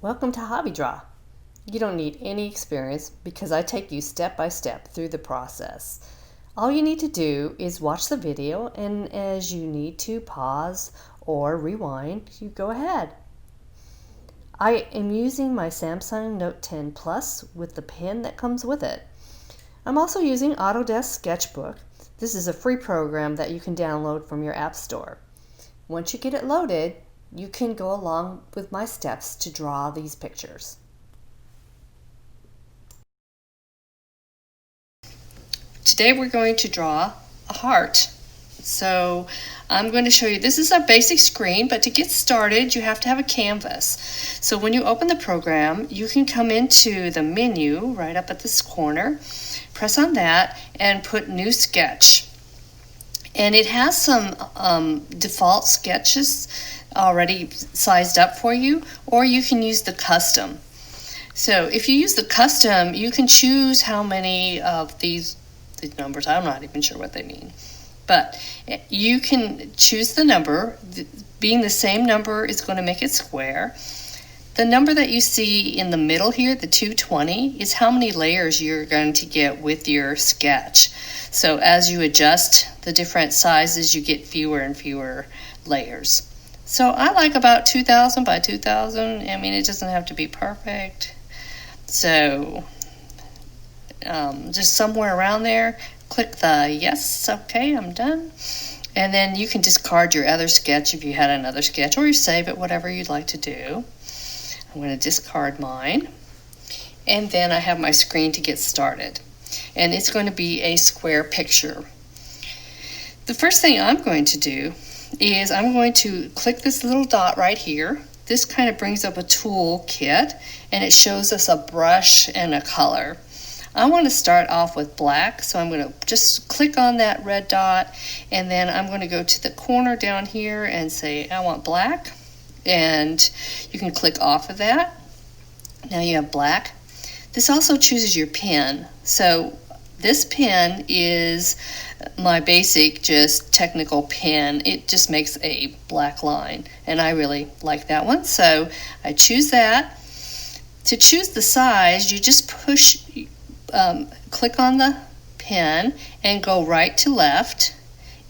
Welcome to Hobby Draw. You don't need any experience because I take you step by step through the process. All you need to do is watch the video, and as you need to pause or rewind, you go ahead. I am using my Samsung Note 10 Plus with the pen that comes with it. I'm also using Autodesk Sketchbook. This is a free program that you can download from your app store. Once you get it loaded, you can go along with my steps to draw these pictures. Today we're going to draw a heart. So I'm going to show you, this is a basic screen, but to get started you have to have a canvas. So when you open the program, you can come into the menu right up at this corner, press on that and put New Sketch. And it has some default sketches already sized up for you, or you can use the custom. So if you use the custom, you can choose how many of these numbers, I'm not even sure what they mean, but you can choose the number. Being the same number is going to make it square. The number that you see in the middle here, the 220, is how many layers you're going to get with your sketch. So as you adjust the different sizes, you get fewer and fewer layers. So I like about 2000 by 2000. I mean, it doesn't have to be perfect. So just somewhere around there, click the yes, okay, I'm done. And then you can discard your other sketch if you had another sketch, or you save it, whatever you'd like to do. I'm going to discard mine. And then I have my screen to get started. And it's going to be a square picture. The first thing I'm going to do is I'm going to click this little dot right here. This kind of brings up a tool kit, and it shows us a brush and a color. I want to start off with black, so I'm going to just click on that red dot, and then I'm going to go to the corner down here and say I want black, and you can click off of that. Now you have black. This also chooses your pen. So this pen is my basic, just technical pen. It just makes a black line, and I really like that one. So I choose that. To choose the size, you just push, click on the pen and go right to left,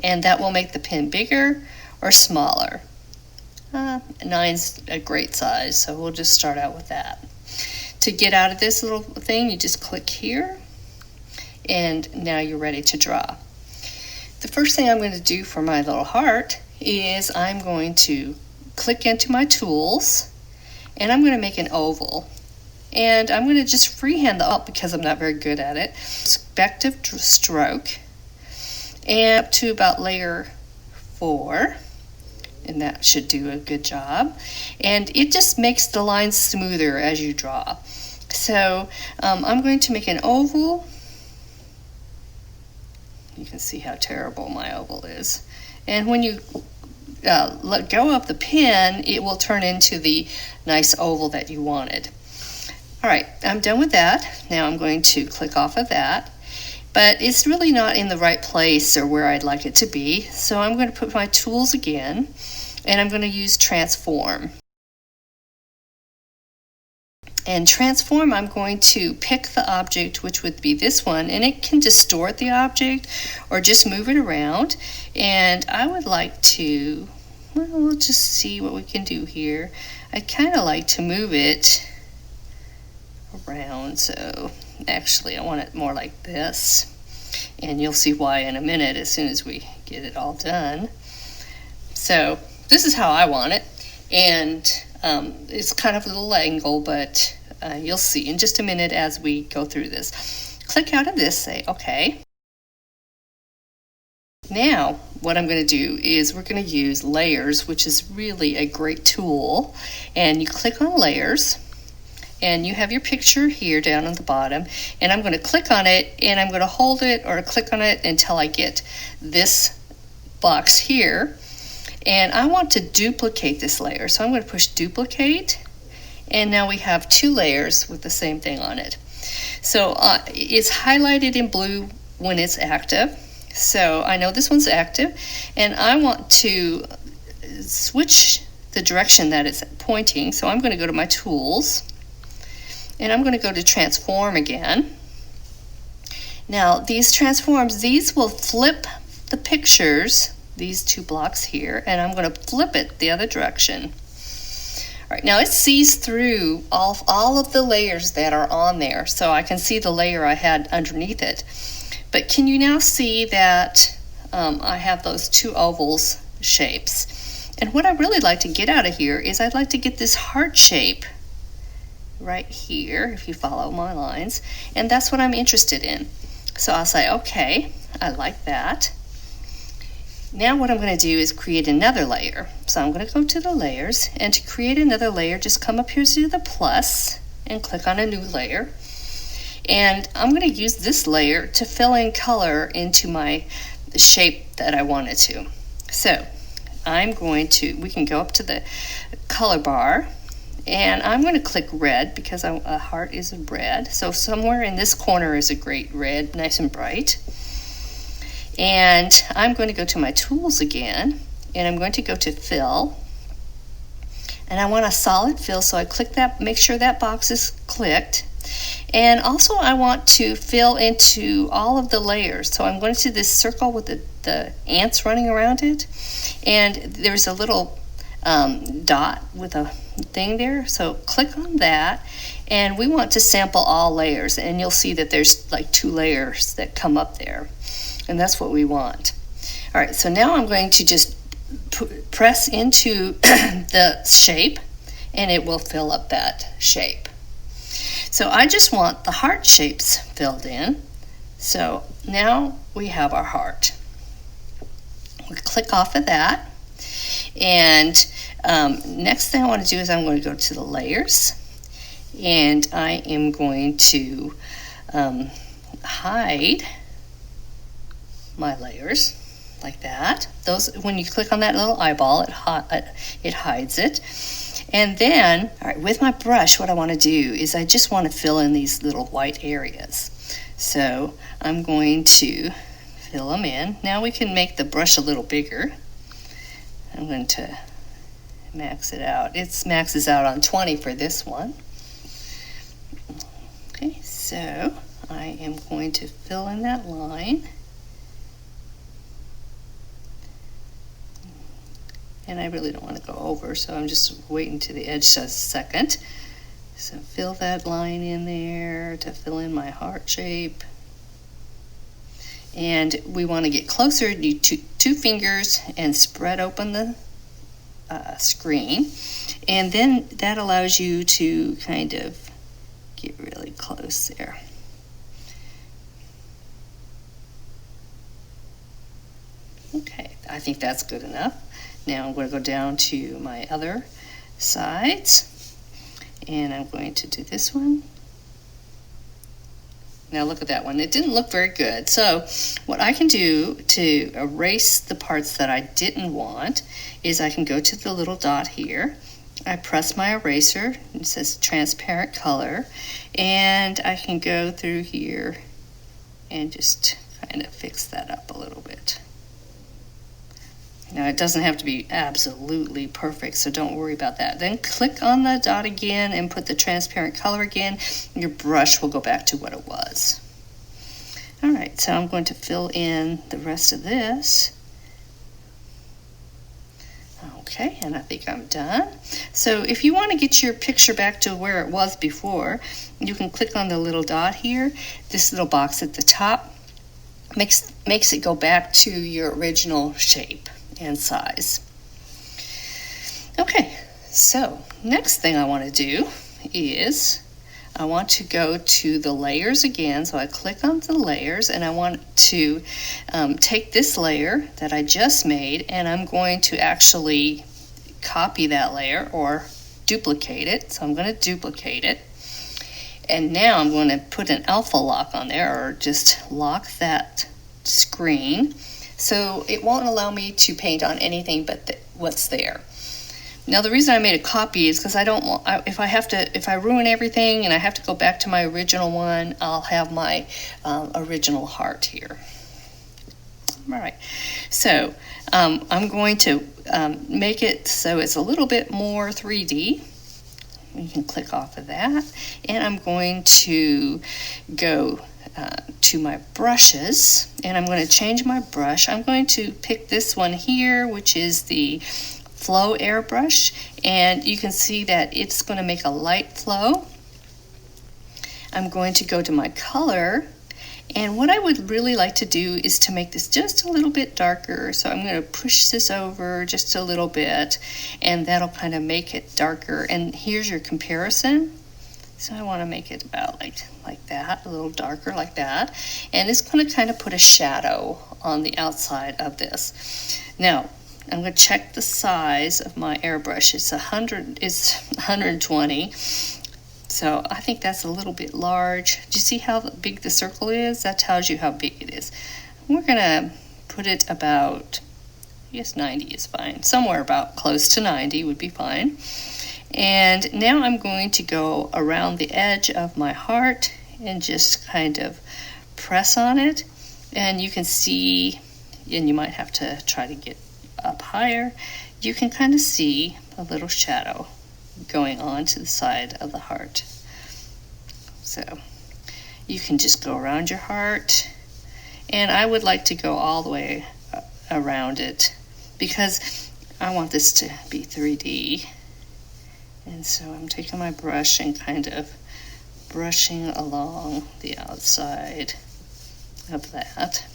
and that will make the pen bigger or smaller. 9's a great size, so we'll just start out with that. To get out of this little thing, you just click here, and now you're ready to draw. The first thing I'm going to do for my little heart is I'm going to click into my tools, and I'm going to make an oval. And I'm going to just freehand the oval because I'm not very good at it. Perspective stroke, and up to about layer 4. And that should do a good job. And it just makes the lines smoother as you draw. So I'm going to make an oval. You can see how terrible my oval is. And when you let go of the pen, it will turn into the nice oval that you wanted. All right, I'm done with that. Now I'm going to click off of that. But it's really not in the right place or where I'd like it to be. So I'm going to put my tools again, and I'm going to use transform. And transform, I'm going to pick the object, which would be this one, and it can distort the object or just move it around. And I would like to, well, we'll just see what we can do here. I'd kind of like to move it around, so actually I want it more like this. And you'll see why in a minute as soon as we get it all done. So this is how I want it, and it's kind of a little angle, but you'll see in just a minute as we go through this. Click out of this, say okay. Now what I'm going to do is we're going to use layers, which is really a great tool. And you click on layers, and you have your picture here down at the bottom, and I'm going to click on it, and I'm going to hold it or click on it until I get this box here. And I want to duplicate this layer, so I'm going to push duplicate, and now we have 2 layers with the same thing on it. So it's highlighted in blue when it's active, so I know this one's active, and I want to switch the direction that it's pointing. So I'm going to go to my tools, and I'm going to go to transform again. Now these transforms, these will flip the pictures, these two blocks here, and I'm going to flip it the other direction. All right, now it sees through all of the layers that are on there, so I can see the layer I had underneath it. But can you now see that I have those two ovals shapes? And what I really like to get out of here is I'd like to get this heart shape right here, if you follow my lines, and that's what I'm interested in. So I'll say, okay, I like that. Now what I'm going to do is create another layer. So I'm going to go to the layers, and to create another layer, just come up here to the plus and click on a new layer. And I'm going to use this layer to fill in color into my shape that I wanted to. So we can go up to the color bar, and I'm going to click red because a heart is red. So somewhere in this corner is a great red, nice and bright. And I'm going to go to my tools again, and I'm going to go to fill. And I want a solid fill, so I click that, make sure that box is clicked. And also I want to fill into all of the layers. So I'm going to this circle with the ants running around it. And there's a little dot with a thing there, so click on that, and we want to sample all layers, and you'll see that there's like 2 layers that come up there, and that's what we want. All right, so now I'm going to just press into the shape, and it will fill up that shape. So I just want the heart shapes filled in. So now we have our heart. We click off of that, and next thing I want to do is I'm going to go to the layers, and I am going to hide my layers like that. Those, when you click on that little eyeball, it hides it. And then, all right, with my brush, what I want to do is I just want to fill in these little white areas. So I'm going to fill them in. Now we can make the brush a little bigger. I'm going to max it out. It maxes out on 20 for this one. Okay, so I am going to fill in that line. And I really don't want to go over, so I'm just waiting to the edge just a second. So fill that line in there to fill in my heart shape. And we want to get closer, you two fingers and spread open the screen. And then that allows you to kind of get really close there. Okay, I think that's good enough. Now I'm going to go down to my other sides, and I'm going to do this one. Now look at that one. It didn't look very good. So what I can do to erase the parts that I didn't want is I can go to the little dot here. I press my eraser. It says transparent color. And I can go through here and just kind of fix that up a little bit. Now it doesn't have to be absolutely perfect, so don't worry about that. Then click on the dot again and put the transparent color again. Your brush will go back to what it was. All right, so I'm going to fill in the rest of this. Okay, and I think I'm done. So if you want to get your picture back to where it was before, you can click on the little dot here. This little box at the top makes it go back to your original shape and size. Okay, so next thing I want to do is I want to go to the layers again. So I click on the layers, and I want to take this layer that I just made, and I'm going to actually copy that layer or duplicate it. So I'm going to duplicate it, and now I'm going to put an alpha lock on there, or just lock that screen. So it won't allow me to paint on anything but what's there. Now the reason I made a copy is because I don't want, if I ruin everything and I have to go back to my original one, I'll have my original heart here. All right, so I'm going to make it so it's a little bit more 3D. You can click off of that, and I'm going to go to my brushes, and I'm going to change my brush. I'm going to pick this one here, which is the flow airbrush, and you can see that it's going to make a light flow. I'm going to go to my color, and what I would really like to do is to make this just a little bit darker. So I'm going to push this over just a little bit, and that'll kind of make it darker. And here's your comparison. So I want to make it about like that, a little darker like that. And it's going to kind of put a shadow on the outside of this. Now, I'm going to check the size of my airbrush. It's 120. So I think that's a little bit large. Do you see how big the circle is? That tells you how big it is. We're going to put it about, I guess 90 is fine. Somewhere about close to 90 would be fine. And now I'm going to go around the edge of my heart and just kind of press on it. And you can see, and you might have to try to get up higher, you can kind of see a little shadow going on to the side of the heart. So you can just go around your heart, and I would like to go all the way around it because I want this to be 3D. And so I'm taking my brush and kind of brushing along the outside of that.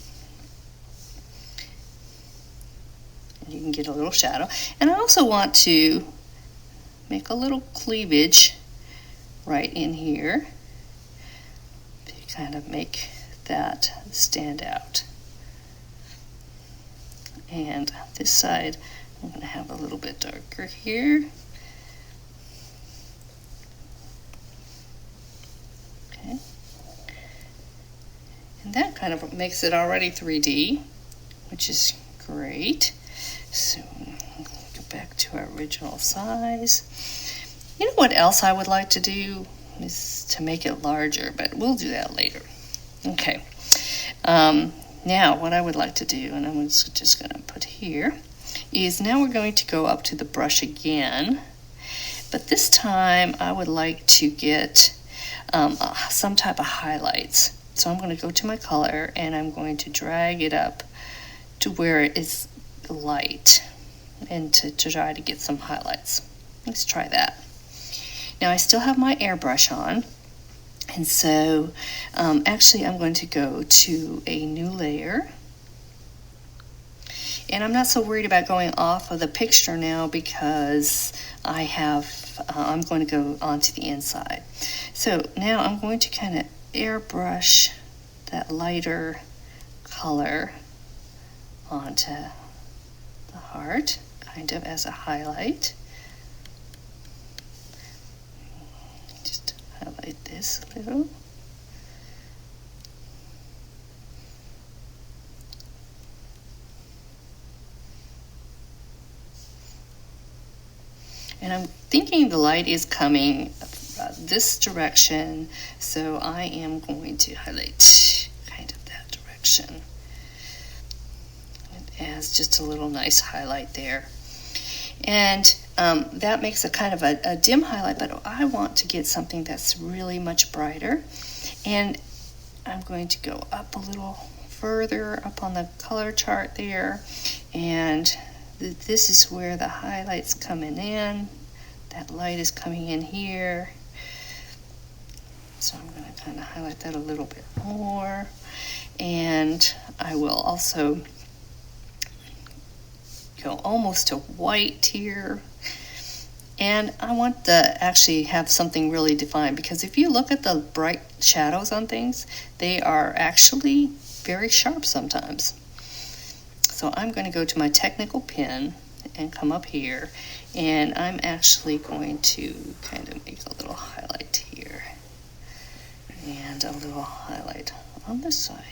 And you can get a little shadow. And I also want to make a little cleavage right in here to kind of make that stand out. And this side, I'm going to have a little bit darker here. Okay. And that kind of makes it already 3D, which is great. So go back to our original size. You know what else I would like to do is to make it larger, but we'll do that later. Okay. Now what I would like to do, and I'm just going to put here, is now we're going to go up to the brush again, but this time I would like to get some type of highlights. So I'm going to go to my color and I'm going to drag it up to where it is light and to try to get some highlights. Let's try that. Now I still have my airbrush on, and so actually I'm going to go to a new layer, and I'm not so worried about going off of the picture now because I'm going to go onto the inside. So now I'm going to kind of airbrush that lighter color onto the heart, kind of as a highlight. Just highlight this a little. And I'm thinking the light is coming this direction, so I am going to highlight kind of that direction. It adds just a little nice highlight there. And that makes a kind of a dim highlight, but I want to get something that's really much brighter. And I'm going to go up a little further up on the color chart there, and this is where the highlight's coming in. That light is coming in here. So I'm going to kind of highlight that a little bit more. And I will also go almost to white here. And I want to actually have something really defined, because if you look at the bright shadows on things, they are actually very sharp sometimes. So I'm going to go to my technical pen and come up here, and I'm actually going to kind of make a little highlight here and a little highlight on this side.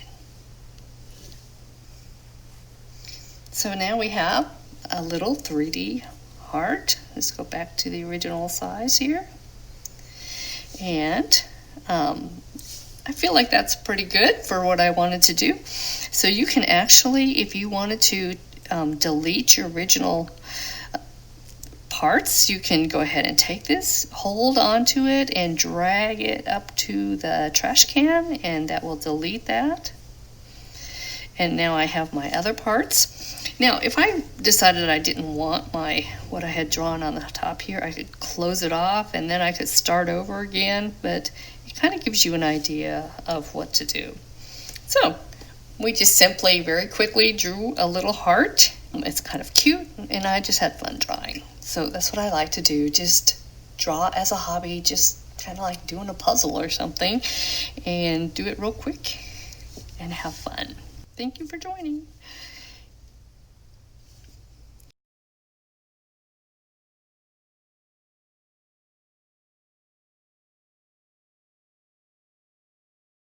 So now we have a little 3D heart. Let's go back to the original size here. And I feel like that's pretty good for what I wanted to do. So you can actually, if you wanted to delete your original parts, you can go ahead and take this, hold onto it, and drag it up to the trash can, and that will delete that. And now I have my other parts. Now, if I decided I didn't want what I had drawn on the top here, I could close it off and then I could start over again, but it kind of gives you an idea of what to do. So, we just simply very quickly drew a little heart. It's kind of cute, and I just had fun drawing. So that's what I like to do, just draw as a hobby, just kind of like doing a puzzle or something, and do it real quick and have fun. Thank you for joining.